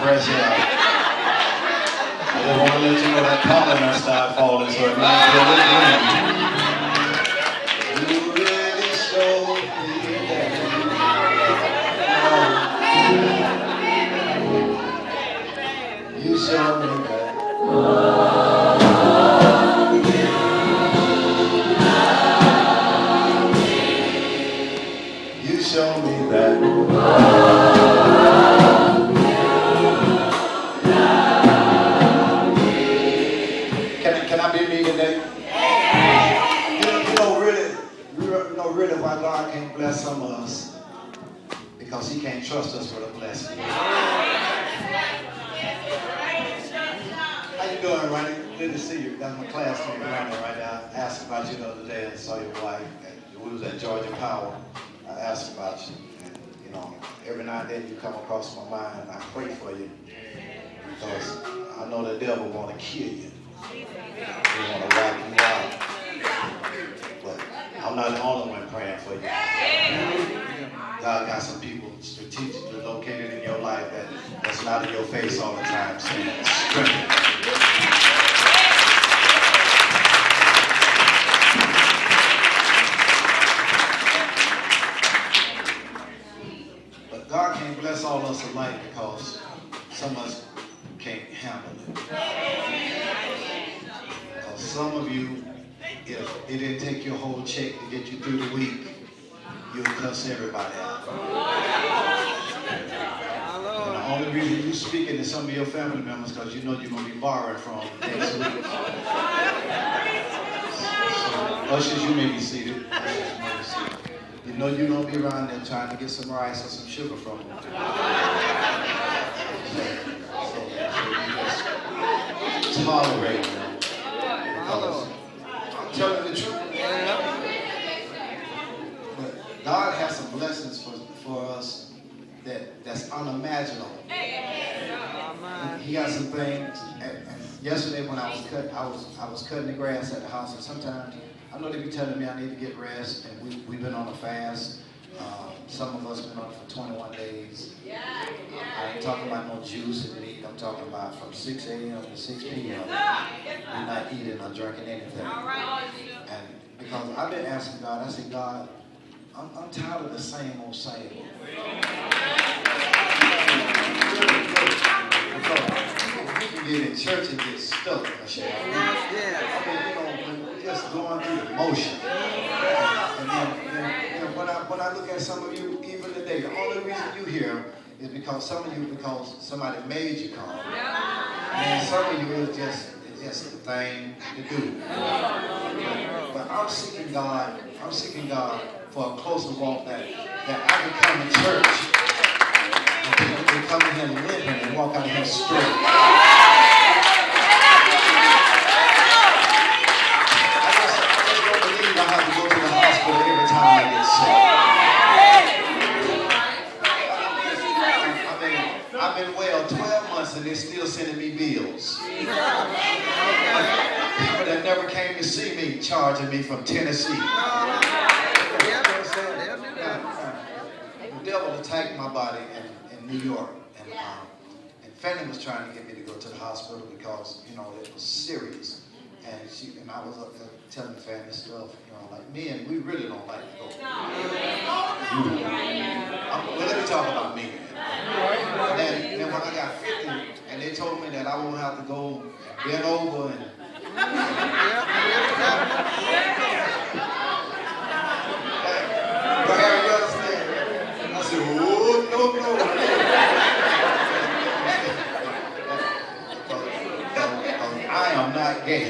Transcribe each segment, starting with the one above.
fresh air. I just want to let you know that pollen done started falling, so it might be a little green. You really showed me that. You showed me that. You showed me that. Can I be me today? You know really why God can't bless some of us? Because He can't trust us with a blessing. How you doing, Ronnie? Good to see you. That's my classmate, Ronnie, right now. I asked about you the other day and saw your wife. We was at Georgia Power. I asked about you. And, you know, every now and then you come across my mind and I pray for you. Because I know the devil want to kill you. He want to wipe you out. But I'm not the only one praying for you. God got some people strategically located in your life that's not in your face all the time, saying strength. But God can't bless all of us alike because some of us can't handle it. Because some of you, if it didn't take your whole check to get you through the week, you'll cuss everybody out. And the only reason you're speaking to some of your family members because you know you're going to be borrowing from next week. So, ushers, you may be seated. You know you're going to be around there trying to get some rice or some sugar from them. So you just tolerate them. Because I'm telling the truth. But God has some blessings for us that's unimaginable. He got some things. And yesterday when I was cutting the grass at the house, and sometimes I know they be telling me I need to get rest, and we've been on a fast. Some of us been on it for 21 days. I ain't talking about no juice and meat. I'm talking about from 6 a.m. to 6 p.m. We're not eating or drinking anything. And because I've been asking God, I said, God, I'm tired of the same old, same old. Because we can get in church and get stuck, Micheal. I mean, you know, just going through the motion. And then when I look at some of you, even today, the only reason you here is because somebody made you come. And some of you is just the thing to do. But I'm seeking God for a closer walk that I can come to church and people can come in here limping and walk out of here straight. I just don't believe I have to go to the hospital every time I get sick. I've been well 12 months and they're still sending me bills. People that never came to see me charging me from Tennessee. The devil attacked my body in New York. And Flynn was trying to get me to go to the hospital because, you know, it was serious. And I was up there telling the family stuff, you know, like men, we really don't like to go. Well, let me talk about me. And then when I got 50, and they told me that I won't have to go bend over and I said, oh, no. I am not gay.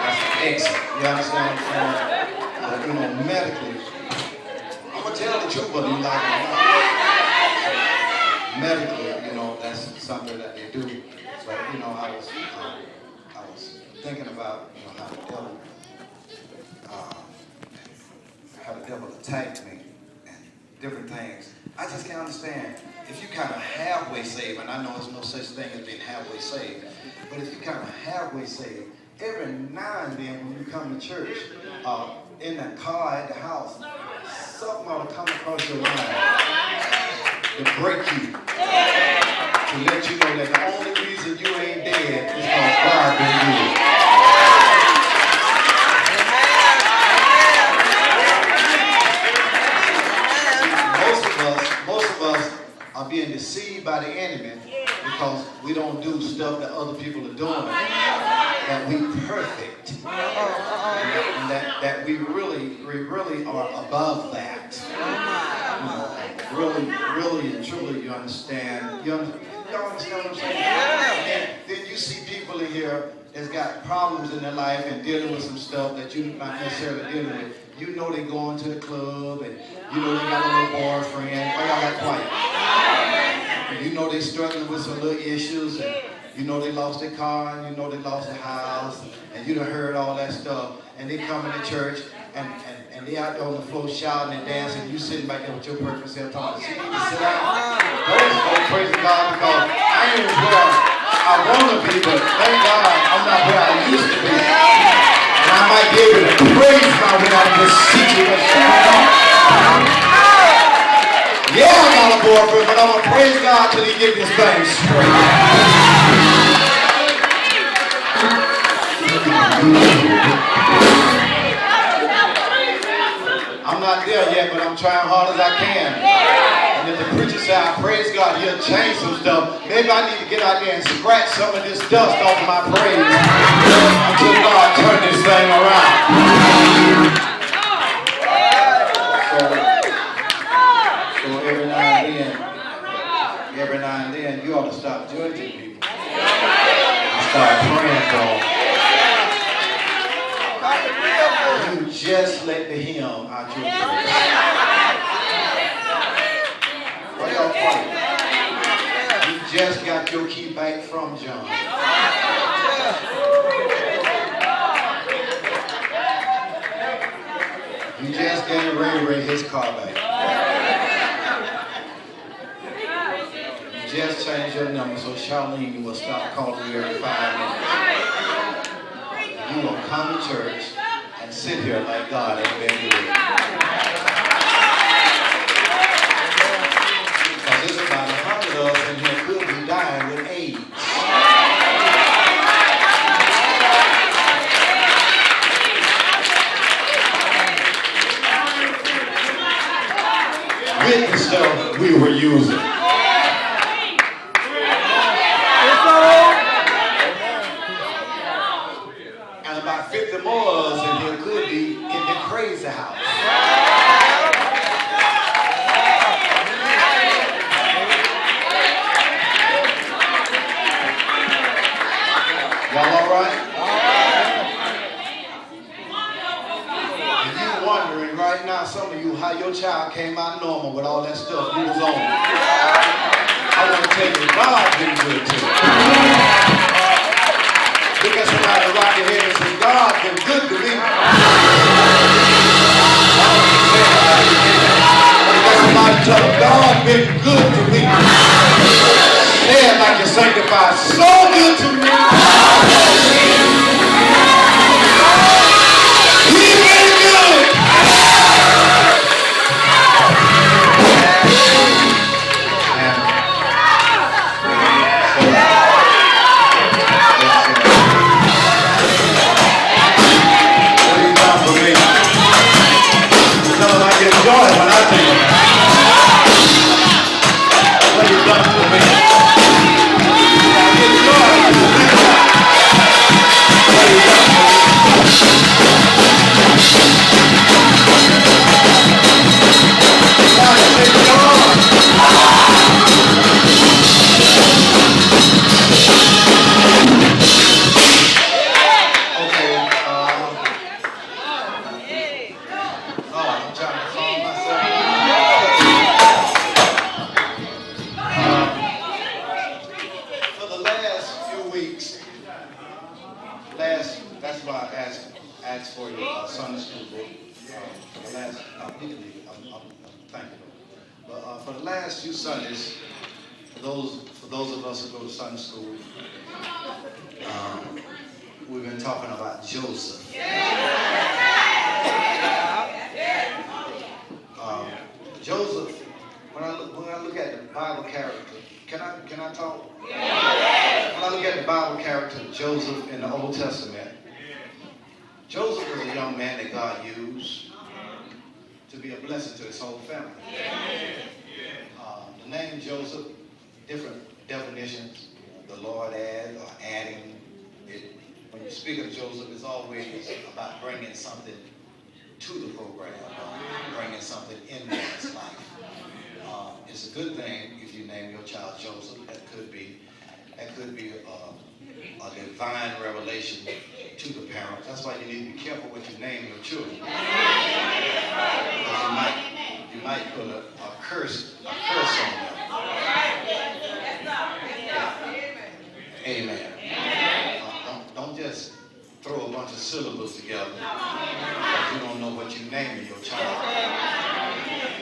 That's an exit. You understand what I'm saying? But, you know, medically, I'm going to tell the truth, whether you like it or not. Medically, you know, that's something that they do. But, you know, I was thinking about, you know, how the devil attacked me and different things. I just can't understand. If you kind of halfway saved, and I know there's no such thing as being halfway saved, but if you kind of halfway saved, every now and then when you come to church, in the car, at the house, something ought to come across your mind. to break you, to let you know that the only reason you ain't dead is because God been good. Most of us are being deceived by the enemy because we don't do stuff that other people are doing, that we perfect, and that we really are above that. Really and truly, you understand? You understand what I'm saying? And then you see people in here that's got problems in their life and dealing with some stuff that you're not necessarily dealing with. You know they going to the club, and you know they got a little boyfriend. Why y'all got quiet? You know they struggling with some little issues, and you know they lost their car, and you know they lost their house, and you done heard all that stuff. And they come into church, and they out there on the floor shouting and dancing, and you sitting back there with your perfect self talking. See, you need to sit down. Don't praise God, because I ain't where I want to be, but thank God I'm not where I used to be. And I might be able to praise God without this situation. Yeah, I got a boyfriend, but I'm going to praise God till he get this thing straight. I'm not there yet, but I'm trying hard as I can. And if the preacher said, I praise God, he'll change some stuff. Maybe I need to get out there and scratch some of this dust off of my praise until God turn this thing around. So every now and then, you ought to stop judging people and start praying for them. You just let the hymn out your voice. Why y'all quiet? You just got your key back from John. You just gave Ray his car back. You just changed your number so Charlene will stop calling you every 5 minutes. You will come to church and sit here like God ain't been good. Because there's about 100 of us in here could be dying with AIDS. With the stuff we were using. And about 50 more of us in here could be in the crazy house. Y'all all right? And you wondering right now, some of you, how your child came out normal with all that stuff you was on. I want to tell you, God been good to you. Look at somebody right your head and say, God been good to me. Look at somebody tell them, God been good to me. Say it like you're sanctified. So good to me. He's been good. That's why I asked for your Sunday school book. For the last, I'm thankful. But for the last few Sundays, for those of us who go to Sunday school, we've been talking about Joseph. Joseph, when I look at at Bible character, can I talk? When I look at the Bible character Joseph in the Old Testament, Joseph was a young man that God used to be a blessing to his whole family. The name Joseph, different definitions, the Lord adds or adding. When you speak of Joseph, it's always about bringing something to the program, bringing something in one's life. It's a good thing if you name your child Joseph. That could be a divine revelation to the parents. That's why you need to be careful what you name your children. Because you might put a curse on them. Amen. Don't just throw a bunch of syllables together because you don't know what you name your child.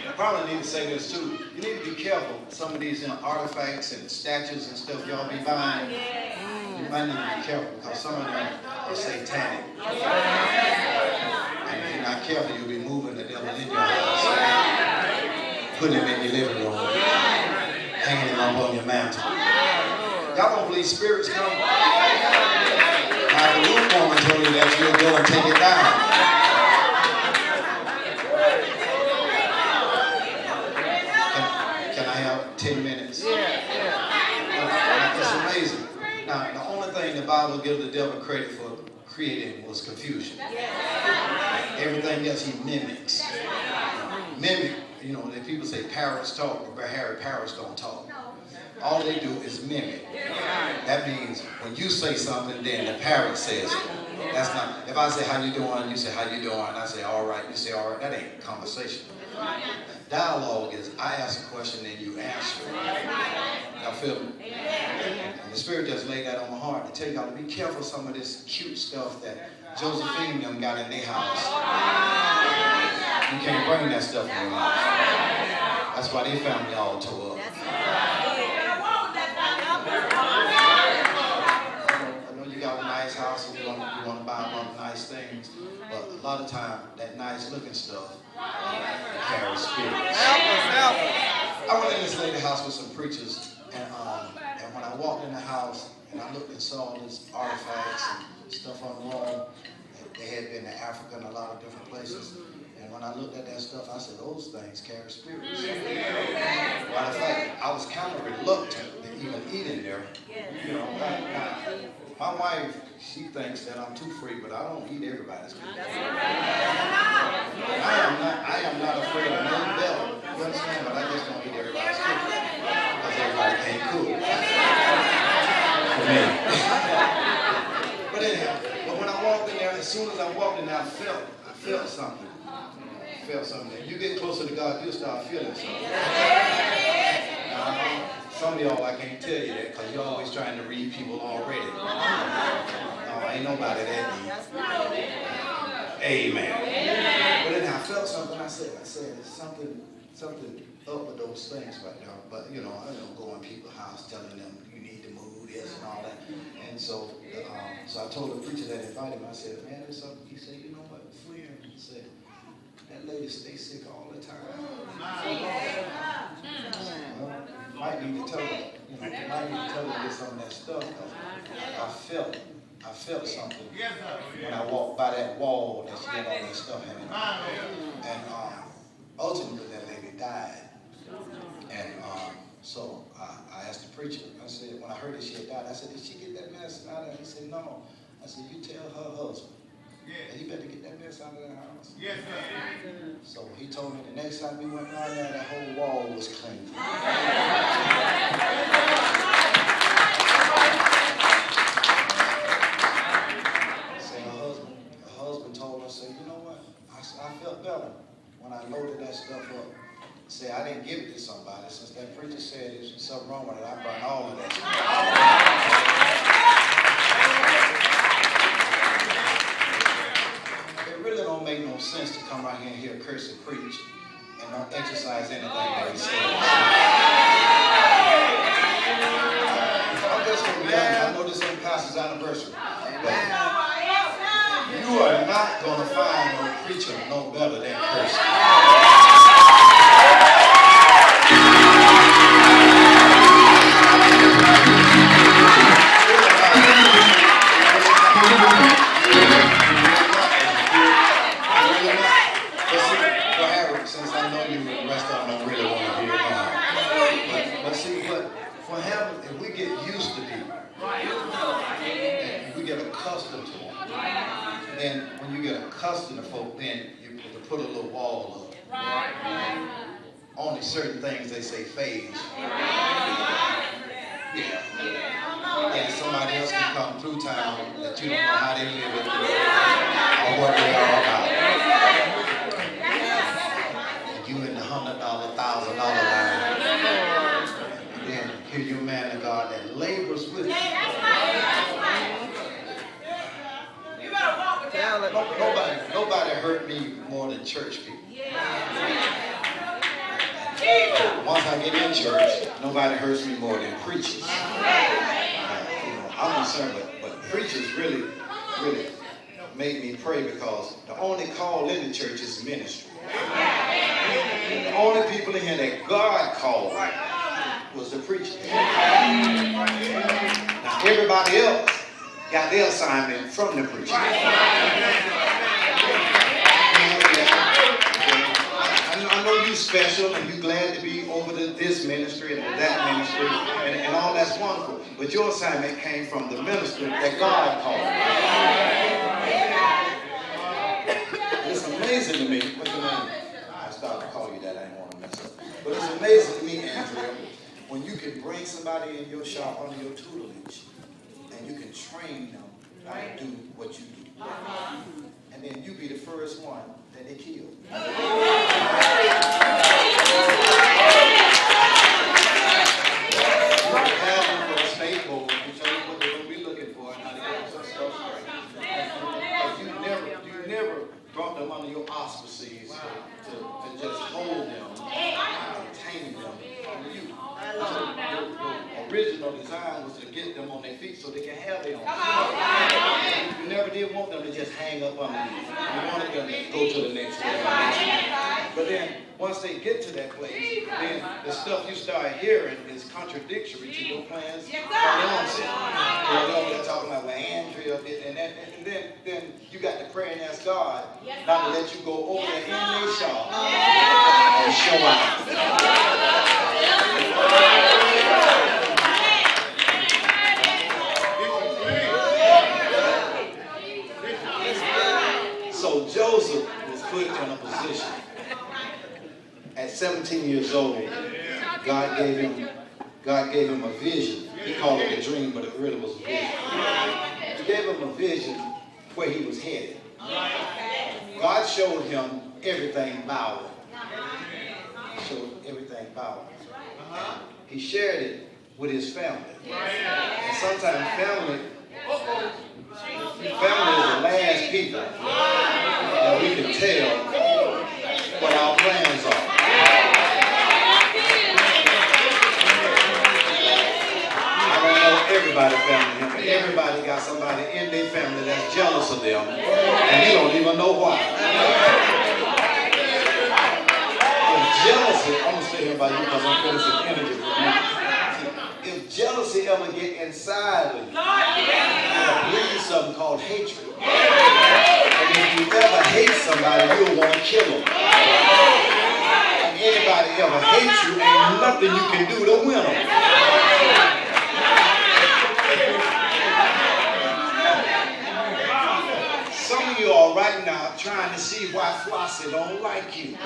I probably need to say this too. You need to be careful. Some of these artifacts and statues and stuff y'all be buying. You might need to be careful because some of them are satanic. And if you're not careful, you'll be moving the devil in your house. Putting him in your living room. Hanging him up on your mantle. Y'all don't believe spirits come? Now the roof woman told you that you'll go and take it down. Can I have 10 minutes? It's amazing. Now, the only thing the Bible gives the devil credit for creating was confusion. Everything else he mimics. Mimic, that people say parrots talk, but Harry, parrots don't talk. All they do is mimic. That means when you say something, then the parrot says it. That's not, if I say, how you doing? You say, how you doing? I say, all right. You say, all right. That ain't conversation. Dialogue is, I ask a question, then you answer it. Y'all feel me? And the Spirit just laid that on my heart to tell y'all to be careful some of this cute stuff that Josephine and them got in their house. You can't bring that stuff in your house. That's why their family all tore up. House and you want to buy a bunch of nice things, but a lot of time that nice looking stuff carries spirits. I went in this lady's house with some preachers, and when I walked in the house and I looked and saw all these artifacts and stuff on the wall, they had been to Africa and a lot of different places. And when I looked at that stuff, I said, those things carry spirits. Matter of fact, I was kind of reluctant to even eat in there. My wife, she thinks that I'm too free, but I don't eat everybody's food. I am not afraid of no devil. You understand? But I just don't eat everybody's food. Because everybody can't cook. For me. But anyhow, when I walked in there, as soon as I walked in there, I felt something. You get closer to God, you'll start feeling something. Some of y'all, I can't tell you that because you're always trying to read people already. No, ain't nobody that deep. Amen. But then I felt something. I said something up with those things right now. But I don't go in people's house telling them you need to move this and all that. And so I told the preacher that invited me. I said, man, there's something. He said, you know what, Flynn? He said, that lady stays sick all the time. Might need to tell her, might need to tell her to get some of that stuff. I felt something when I walked by that wall that she had all that stuff in it. And ultimately that lady died. And so I asked the preacher, I said, when I heard that she had died, I said, did she get that mess out of it? He said, no. I said, you tell her husband. And he better get that mess out of that house. Yes, sir. So he told me the next time we went down there, that whole wall was clean. So her husband told her, say, you know what? I felt better when I loaded that stuff up. Say, I didn't give it to somebody. Since that preacher said there's something wrong with it, I brought all of that stuff. Don't make no sense to come out here and hear a curse and preach and don't exercise anything that he says. I'm just going to be honest. I know this ain't Pastor's anniversary, but you are not going to find no preacher no better than Chris. But for him, if we get used to people, and we get accustomed to them, then when you get accustomed to folk, then you put a little wall up. Only certain things they say phase. Yeah. And somebody else can come through town that you don't know how they live it or what they are about. And you in the $100,000, $1,000 line. And then here you a man of God that labors with you. Nobody hurt me more than church people. Once I get in church, nobody hurts me more than preachers. I'm concerned, but preachers really made me pray, because the only call in the church is ministry. The only people in here that God called was the preacher. Now everybody else got their assignment from the preacher. I know you special and you glad to be over to this ministry and that ministry and all that's wonderful. But your assignment came from the ministry that God called. It's amazing to me. What's your name? I started to call you that. I didn't want to mess up. But it's amazing to me, Andrea, when you can bring somebody in your shop under your tutelage and you can train them how to do what you do. And then you be the first one that they kill. You never brought them under your auspices to just hold them, tame them. Your original design was to get them on their feet so they can have their own feet. You never did want them to just hang up underneath. You wanted them to go to the next level. But then, once they get to that place, then the stuff you start hearing is contradictory to your plans from the onset. They're talking about, well, Andrea did, and then you got to pray and ask God not to let you go over there in their shop and show out. So Joseph was put in a position. At 17 years old, God gave him a vision. He called it a dream, but it really was a vision. He gave him a vision where he was headed. God showed him everything bowing. Showed everything bowing. He shared it with his family. And sometimes family is the last people that we can tell what our plans are. Everybody family, but everybody got somebody in their family that's jealous of them, and you don't even know why. If jealousy, I'm gonna stay here by you because I'm feeling some energy from you. If jealousy ever get inside of you, it'll breed something called hatred. And if you ever hate somebody, you'll want to kill them. And anybody ever hates you, ain't nothing you can do to win them. Some of you are right now trying to see why Flossie don't like you. You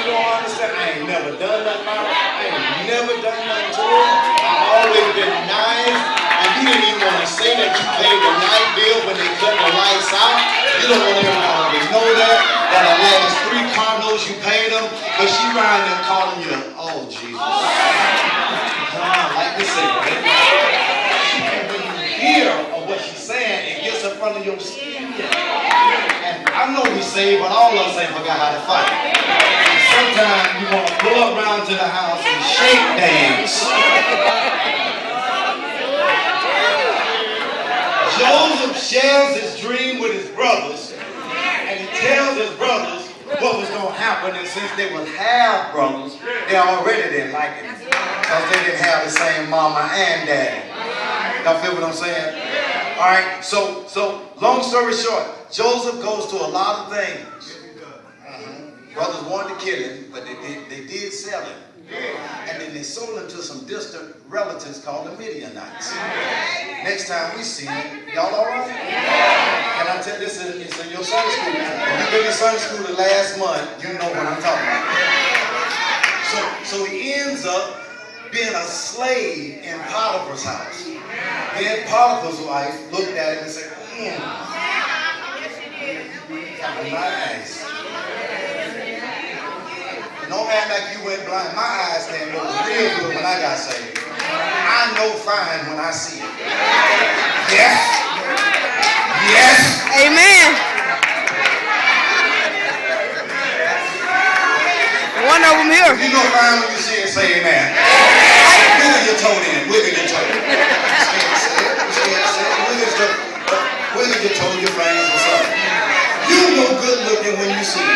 don't understand. I ain't never done nothing about her. I ain't never done nothing to her. I've always been nice. And you didn't even want to say that you paid the light bill when they cut the lights out. You don't want everybody to know that. That the last 3 condos you paid them. But she riding there calling you, oh Jesus. Like this thing. Hear of what she's saying, it gets in front of your skin. And I know we saved, but all of us ain't forgot how to fight. And sometimes you want to pull around to the house and shake dance. Joseph shares his dream with his brothers, and he tells his brothers what was going to happen. And since they were half brothers, they already didn't like it because they didn't have the same mama and daddy. Y'all feel what I'm saying? All right, so long story short, Joseph goes through a lot of things. Brothers wanted to kill him, but they did sell him. And then they sold him to some distant relatives called the Midianites. Next time we see him, y'all all right? Can I tell you, this is in your Sunday school. If you've been in Sunday school the last month, you know what I'm talking about. So he ends up being a slave in Potiphar's house. Then Potiphar's wife looked at him and said, kind of nice. Don't act like you went blind. My eyes came over real good when I got saved. I know fine when I see it. Yes. Yes. Amen. One of them here. If you know fine when you see it, say amen. Wiggle your toe in. Wiggle your toe. Wiggle your toe, your fingers or something. You know good looking when you see it.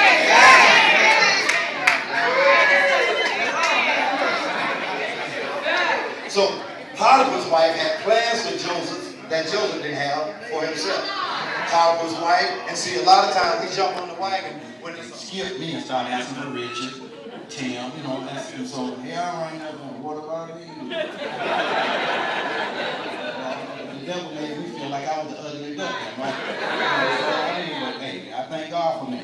So Potiphar's wife had plans for Joseph that Joseph didn't have for himself. Potiphar's wife, and see, a lot of times we jump on the wagon when they skip me and start asking for Richard, Tim, you know, asking so, hey, I ain't never going, what about me? The devil made me feel like I was the ugly duckling, right? So hey, I thank God for me.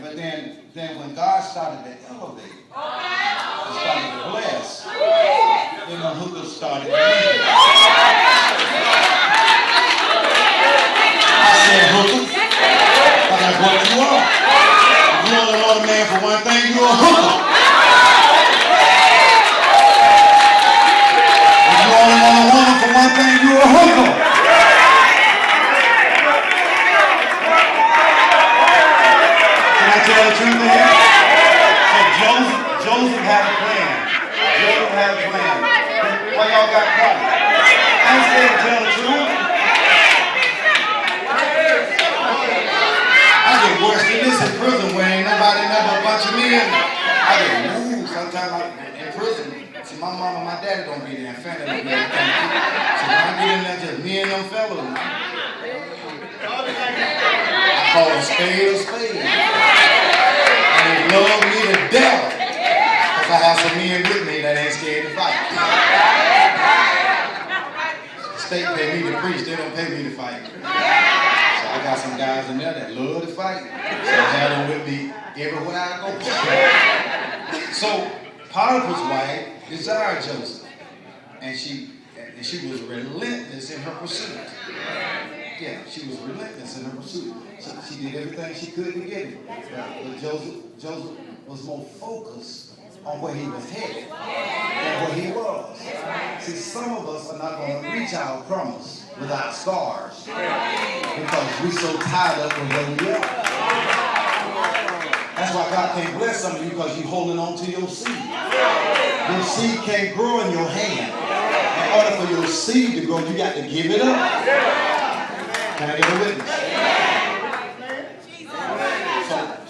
But then when God started to elevate, started to bless, then the hookers started to leave. I said, hookers, that's what you are. If you only want a man for one thing, you're a hooker. If you only want a woman for one thing, you're a hooker. Can I tell the truth here? So Joseph had a plan. Joseph had a plan. Why y'all got quiet? I ain't scared to tell the truth. I get worse than this in prison where ain't nobody never a bunch of men. I get moved sometimes in prison. See, my mom and my daddy don't be there and family don't be there. So when I get in there, just me and them fellas. I call them spade a spade. And they love me to death. I have some men with me that ain't scared to fight. The state pay me to preach, they don't pay me to fight. So I got some guys in there that love to fight. So I have them with me everywhere I go. So Potiphar's wife desired Joseph. And she was relentless in her pursuit. Yeah, she was relentless in her pursuit. So she did everything she could to get him. But Joseph was more focused on where he was headed than where he was. See, some of us are not going to reach our promise without scars because we're so tied up with where we are. That's why God can't bless some of you because you're holding on to your seed. Your seed can't grow in your hand. In order for your seed to grow, you got to give it up. Can I get a witness?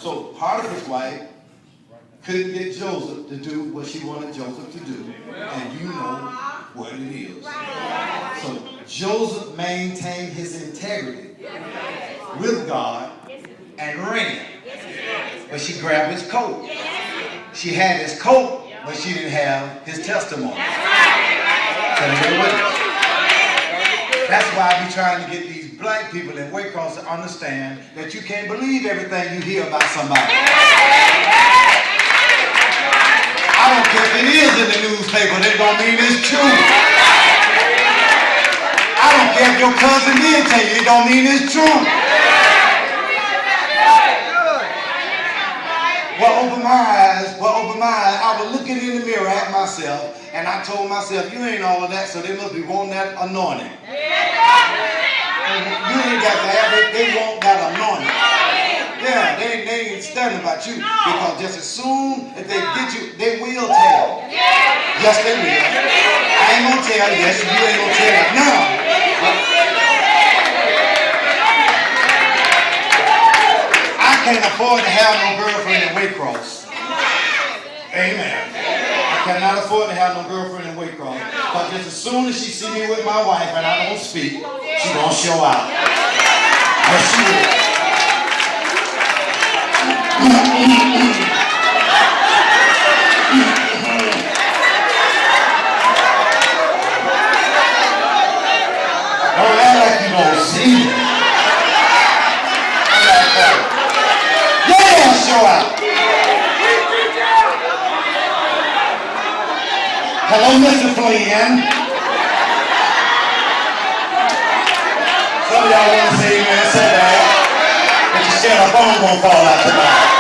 So Potiphar's wife couldn't get Joseph to do what she wanted Joseph to do. And you know what it is. So Joseph maintained his integrity with God and ran. But she grabbed his coat. She had his coat, but she didn't have his testimony. That's why I be trying to get these black people in Waycross to understand that you can't believe everything you hear about somebody. I don't care if it is in the newspaper, that don't mean it's true. I don't care if your cousin did tell you, it don't mean it's true. What opened my eyes, I was looking in the mirror at myself, and I told myself, you ain't all of that, so they must be wanting that anointing. You ain't got that, they want that anointing. Yeah, they ain't studying about you because just as soon as they get you, they will tell. Yes, they will. I ain't gonna tell. Yes, you ain't gonna tell. No. I can't afford to have no girlfriend in Waycross. Amen. I cannot afford to have no girlfriend in Waycross because just as soon as she see me with my wife and I don't speak, she gonna show out. But she will. Don't act like you don't see it. Yeah, show out. Hello, Mr. Flynn. Some of y'all want to say amen so bad that you said a bone won't fall out the mouth.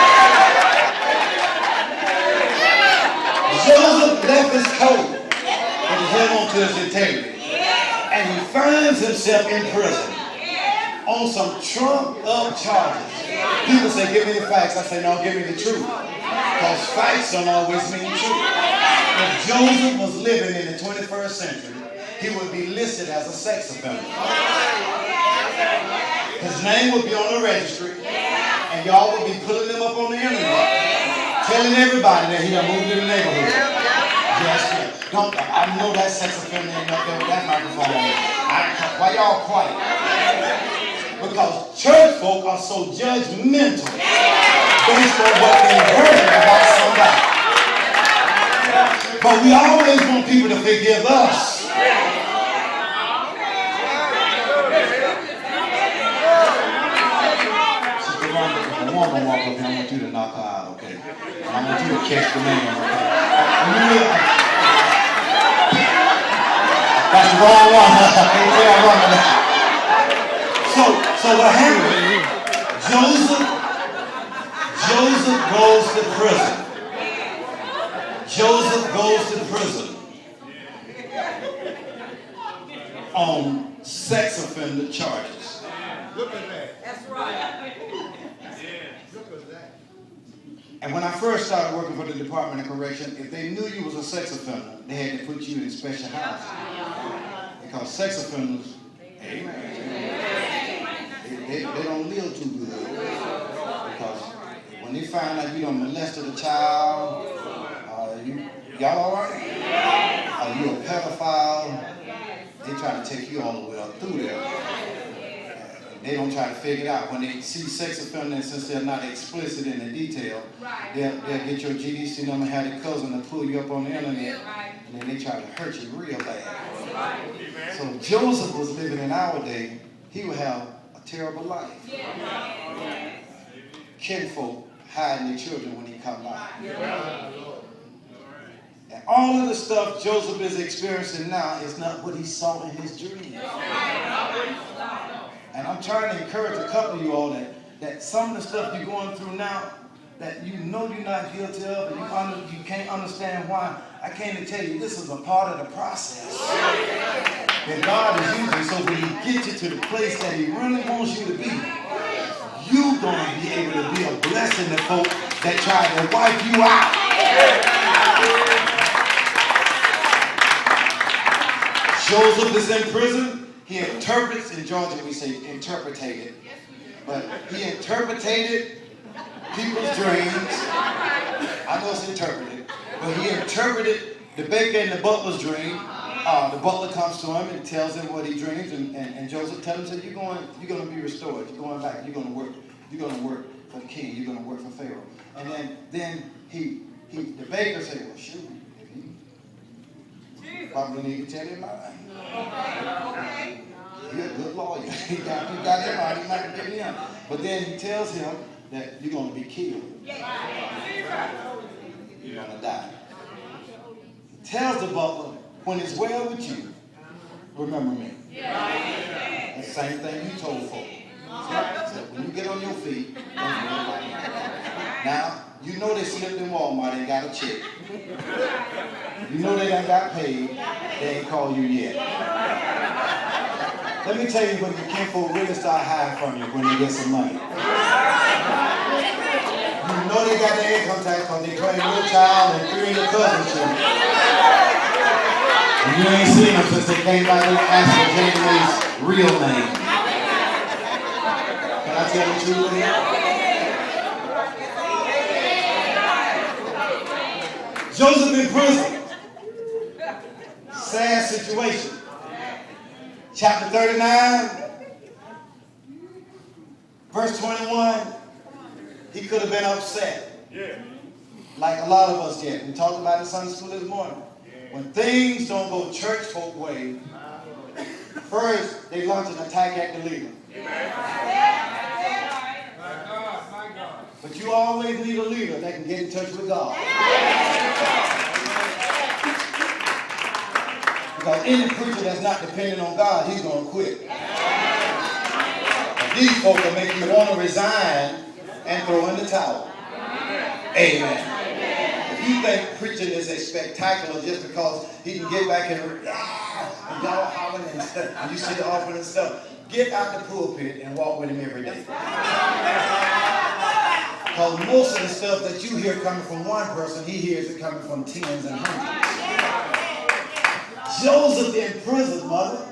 Joseph left his coat and he held on to his integrity. And he finds himself in prison on some trumped up charges. People say, give me the facts. I say, no, give me the truth. Because facts don't always mean truth. If Joseph was living in the 21st century, he would be listed as a sex offender. His name would be on the registry, and y'all would be pulling him up on the internet, telling everybody that he done moved in the neighborhood. Yes. Don't, I know that sex offender ain't up there with that microphone. Why y'all quiet? Because church folk are so judgmental based on what they heard about somebody. But we always want people to forgive us. Sister Rhonda, if a woman walk up here, I want you to knock her out, okay? I want you to catch the man, okay? That's the wrong one. So what happened? Joseph goes to prison. Joseph goes to prison on sex offender charges. Look at that. That's right. Look at that. And when I first started working for the Department of Correction, if they knew you was a sex offender, they had to put you in special housing. Because sex offenders, amen, they don't live too good. Because when they find out you done molested a child, y'all all right? Are you a pedophile? They try to take you all the way up through there. They don't try to figure it out. When they see sex offenders, since they're not explicit in the detail, they'll get your GDC number, have their cousin to pull you up on the internet, and then they try to hurt you real bad. So Joseph was living in our day, he would have a terrible life. Kinfolk hiding their children when he come out. And all of the stuff Joseph is experiencing now is not what he saw in his dreams. And I'm trying to encourage a couple of you all that some of the stuff you're going through now that you know you're not guilty of and you can't understand why, I came to tell you this is a part of the process that God is using. So when he gets you to the place that he really wants you to be, you're going to be able to be a blessing to folk that try to wipe you out. Joseph is in prison. He interprets, in Georgia we say interpretated, but he interpreted people's dreams. I know it's interpreted, but he interpreted the baker and the butler's dream. The butler comes to him and tells him what he dreams, and Joseph tells him, you're going to be restored. You're going back. You're going to work for the king. You're going to work for Pharaoh. And then the baker said, well, shoot, if you probably need to tell him my life. You're a good lawyer. He got him out. He might have been him. But then he tells him that you're going to be killed. You're going to die. He tells the butler, when it's well with you, remember me. The same thing you told folk. So when you get on your feet, don't worry about it. Now, you know they slipped in Walmart and got a check. You know they done got paid. They ain't called you yet. Let me tell you when your kinfolk really start hiding from you when they get some money. You know they got their income tax because they claim your child and 3 of your cousins' children. And you ain't seen them since they came back and asked for Jamie's real name. Can I tell the truth here? Joseph in prison. Sad situation. Chapter 39, verse 21. he could have been upset. Like a lot of us did. We talked about it in Sunday school this morning. When things don't go church folk way, first they launch an attack at the leader. But you always need a leader that can get in touch with God. Because any preacher that's not dependent on God, he's going to quit. These folks will make you want to resign and throw in the towel. Amen. If you think preaching is a spectacular just because he can get back and y'all hollering and you see the offering and stuff, get out the pulpit and walk with him every day. Because most of the stuff that you hear coming from one person, he hears it coming from tens and hundreds. Joseph in prison, mother.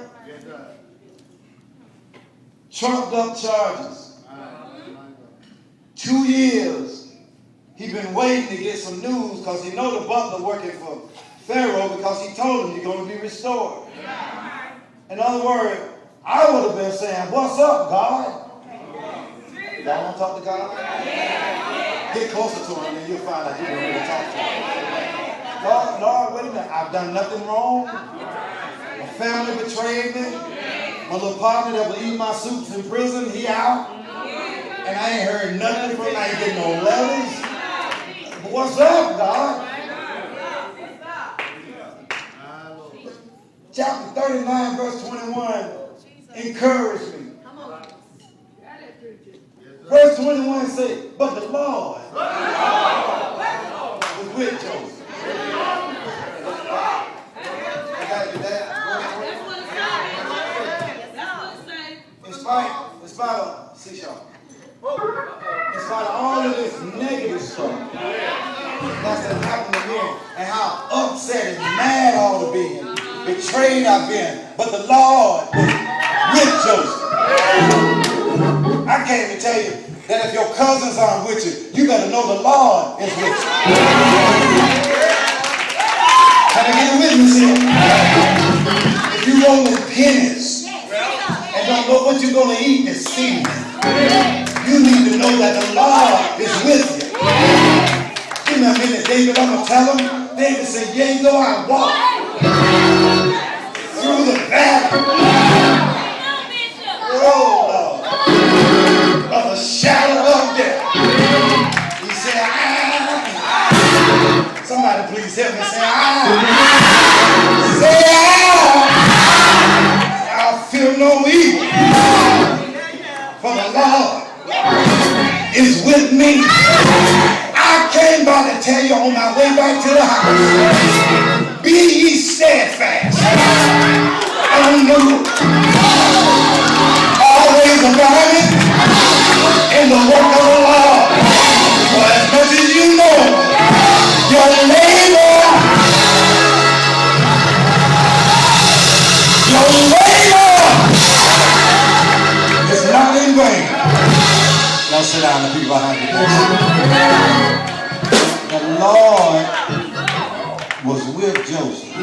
Trumped up charges. 2 years. He been waiting to get some news because he know the butler working for Pharaoh because he told him you're going to be restored. In other words, I would have been saying, what's up, God? Y'all want to talk to God? Get closer to him and you'll find out you don't really talk to him. Lord, wait a minute. I've done nothing wrong. My family betrayed me. My little partner that was eating my soups in prison, he out. And I ain't heard nothing from him. I ain't getting no letters. But what's up, God? Chapter 39, verse 21 encouraged me. Verse 21 says, but the Lord was with Joseph. I got to do that. In spite of C-sharp. In spite of all of this negative stuff that's happened to me and how upset and mad I ought to be and betrayed I've been, but the Lord was with Joseph. I came to tell you that if your cousins aren't with you, you better know the Lord is with you. Can I get a witness here? If you roll with pennies and don't know what you're going to eat this season, you need to know that the Lord is with you. Give me a minute, David. I'm going to tell him. David said, yea, though I walk through the valley, of the shadow of death. He said, somebody please help me say, I'll feel no evil. For the Lord is with me. I came by to tell you on my way back to the house, be ye steadfast, unmoved, always abounding in the work of the Lord. For as much as you know, your labor is not in vain. Now sit down, the people behind you. The Lord was with Joseph.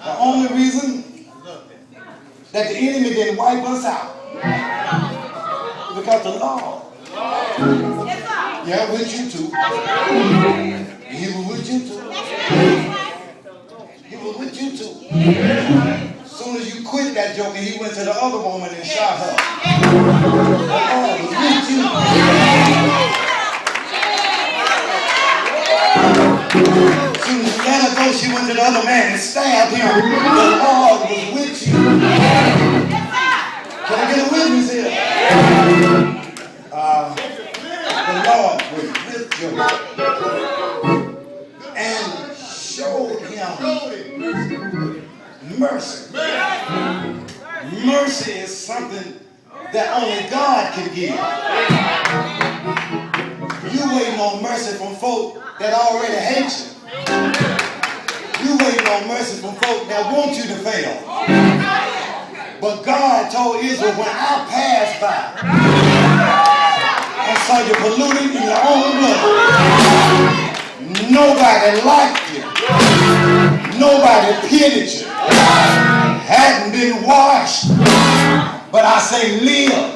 The only reason that the enemy didn't wipe us out is because the Lord, yeah, with you too. He was with you too. He was with you too. As soon as you quit that joke, he went to the other woman and shot her. The Lord was with you. As soon as you let her go, she went to the other man and stabbed him. The Lord was with you. Can I get a witness here? The Lord was with Joseph and showed him mercy. Mercy is something that only God can give. You waiting on mercy from folk that already hate you. You waiting on mercy from folk that want you to fail. But God told Israel, when I passed by and saw you polluted in your own blood, nobody liked you. Nobody pitied you. hadn't been washed. But I say live.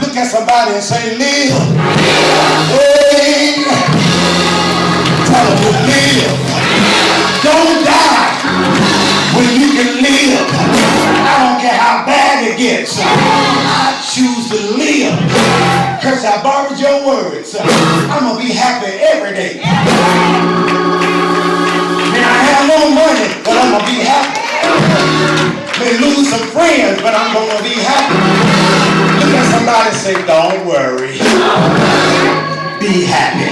Look at somebody and say live. Hey, tell them to live. Don't die when you can live. I don't care how bad it gets. I choose to live. Because I borrowed your words. I'm going to be happy every day. Man, I have no money, but I'm going to be happy. May lose some friends, but I'm going to be happy. Look at somebody and say, don't worry. Be happy.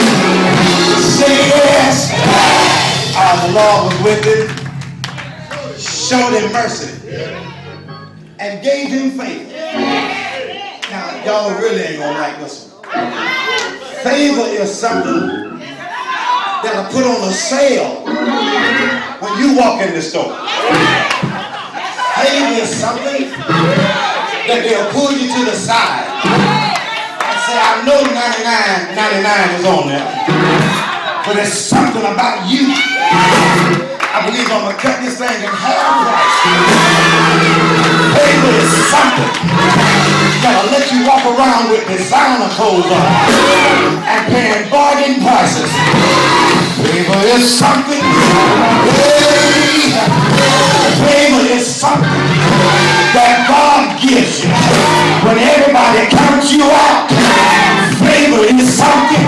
Say yes. The Lord was with him, showed him mercy, and gave him favor. Now, y'all really ain't going to like this one. Favor is something that'll put on a sale when you walk in the store. Favor is something that they'll pull you to the side and say, I know 99 is on there, but there's something about you. I believe I'm going to cut this thing in half price. Favor is something that'll let you walk around with designer clothes on and paying bargain prices. Favor is something. Favor is something that God gives you when everybody counts you out. Favor is something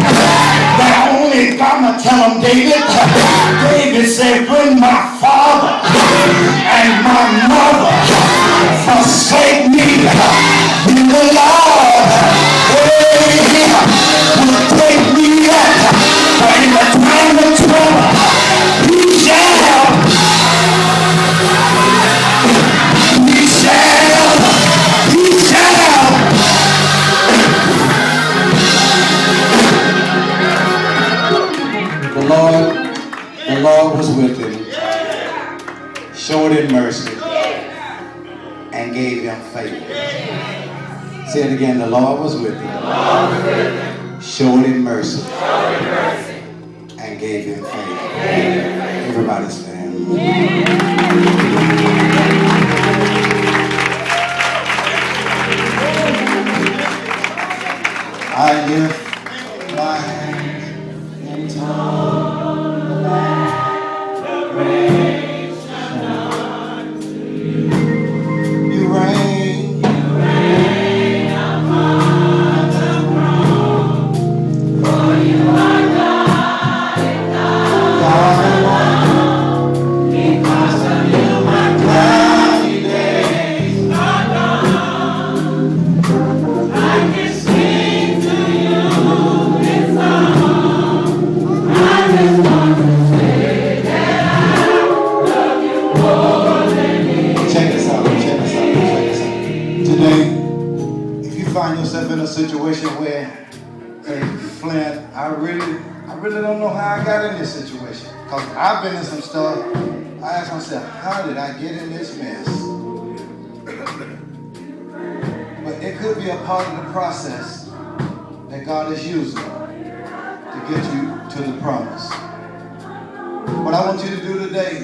that only God will tell them, David. David said, when my father and my mother forsake me, then the Lord will take me up. But in the time of trouble, he shall. The Lord was with him, showed him mercy, and gave him favor. Say it again, the Lord was with him, showed him mercy, and gave him favor. Everybody stand. I lift my hands and tongue. Situation where, hey, Flynn, I really don't know how I got in this situation. Because I've been in some stuff. I ask myself, how did I get in this mess? But it could be a part of the process that God is using to get you to the promise. What I want you to do today,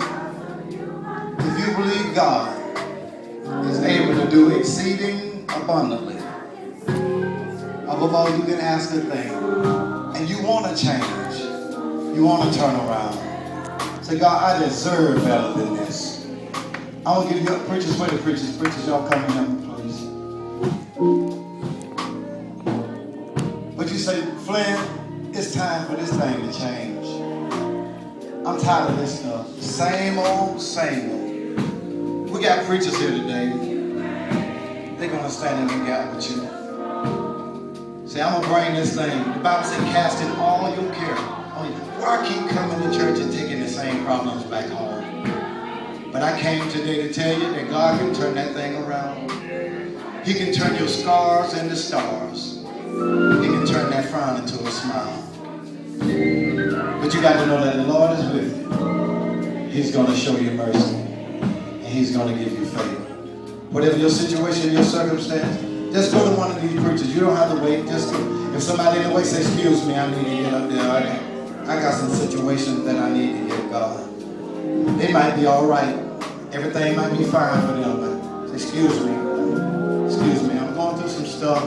if you believe God is able to do exceeding abundantly, above all you can ask a thing, and you want to change, you want to turn around. Say, God, I deserve better than this. I want to give you up. Preachers, where the preachers? Preachers, y'all come here, please. But you say, Flynn, it's time for this thing to change. I'm tired of this stuff. Same old, same old. We got preachers here today. They're going to stand in the gap with you. Say, I'm going to bring this thing. The Bible said, casting all your care on you. Why keep coming to church and taking the same problems back home? But I came today to tell you that God can turn that thing around. He can turn your scars into stars. He can turn that frown into a smile. But you got to know that the Lord is with you. He's going to show you mercy. And He's going to give you favor. Whatever your situation, your circumstance, just go to one of these preachers. You don't have to wait. Just if somebody in the way says, excuse me, I need to get up there. I got some situations that I need to get God. They might be all right everything might be fine for them, but excuse me, I'm going through some stuff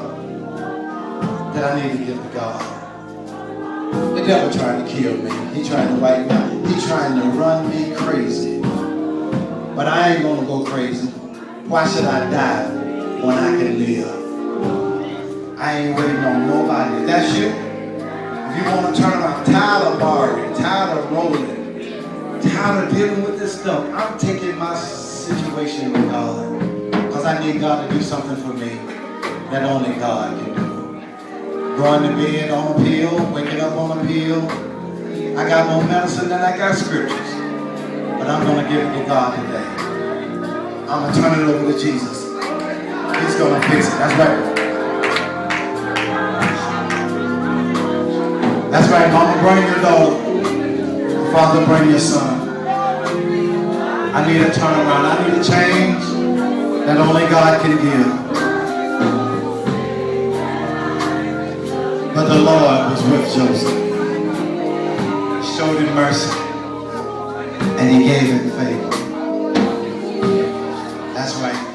that I need to give to God. The devil trying to kill me. He trying to wipe me out. He trying to run me crazy. But I ain't gonna go crazy. Why should I die when I can live? I ain't waiting on nobody. That's you. If you want to turn around, tired of borrowing, tired of rolling, tired of dealing with this stuff, I'm taking my situation with God. Because I need God to do something for me that only God can do. Going to bed on a pill, waking up on a pill. I got no medicine and I got scriptures. But I'm going to give it to God today. I'm going to turn it over to Jesus. He's going to fix it. That's right. That's right, Mama, bring your daughter. Father, bring your son. I need a turnaround. I need a change that only God can give. But the Lord was with Joseph. He showed him mercy. And he gave him favor. That's right.